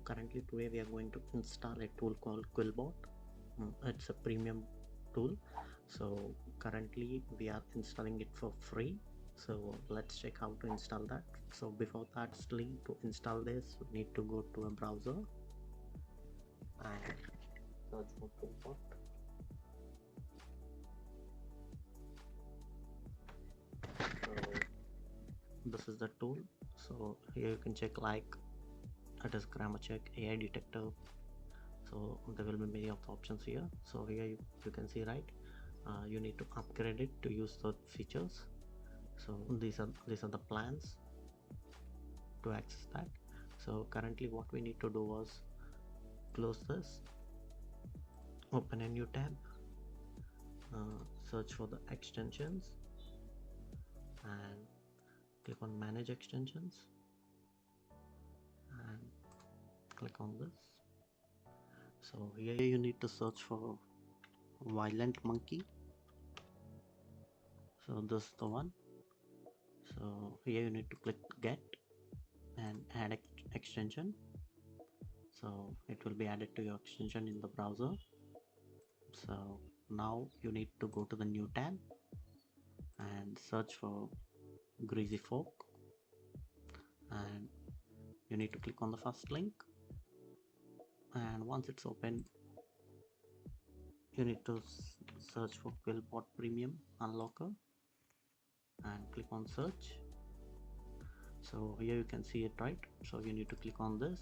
currently today we are going to install a tool called Quillbot. It's a premium tool. So currently we are installing it for free. So let's check how to install that. So before that, still to install this, we need to go to a browser and search for Quillbot. So this is the tool. So here you can check like it is grammar check, AI detector. So there will be many of the options here. So here you can see, right, you need to upgrade it to use the features. So these are the plans to access that. So currently what we need to do was close this, open a new tab, search for the extensions and click on manage extensions and click on this. So here you need to search for violent monkey. So this is the one. So here you need to click get and add extension. So it will be added to your extension in the browser. So now you need to go to the new tab and search for greasy fork, and you need to click on the first link, and once it's open you need to search for Quillbot Premium Unlocker and click on search. So here you can see it, right? So you need to click on this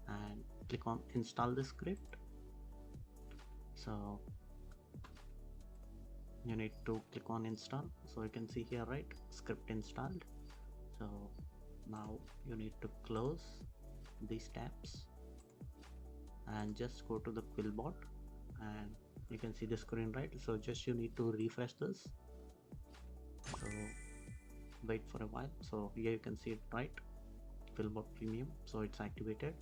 and click on install the script. So you need to click on install. So you can see here, right, script installed. So now you need to close these tabs and just go to the Quillbot, and you can see the screen, right? So just you need to refresh this. So wait for a while. So here you can see it, right, Quillbot Premium. So it's activated.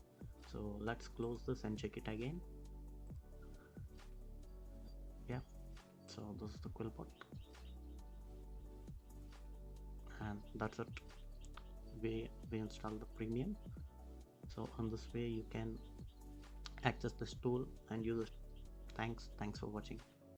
So let's close this and check it again. Yeah, so this is the Quillbot, and that's it. We install the premium. So on this way you can access this tool and use it. Thanks for watching.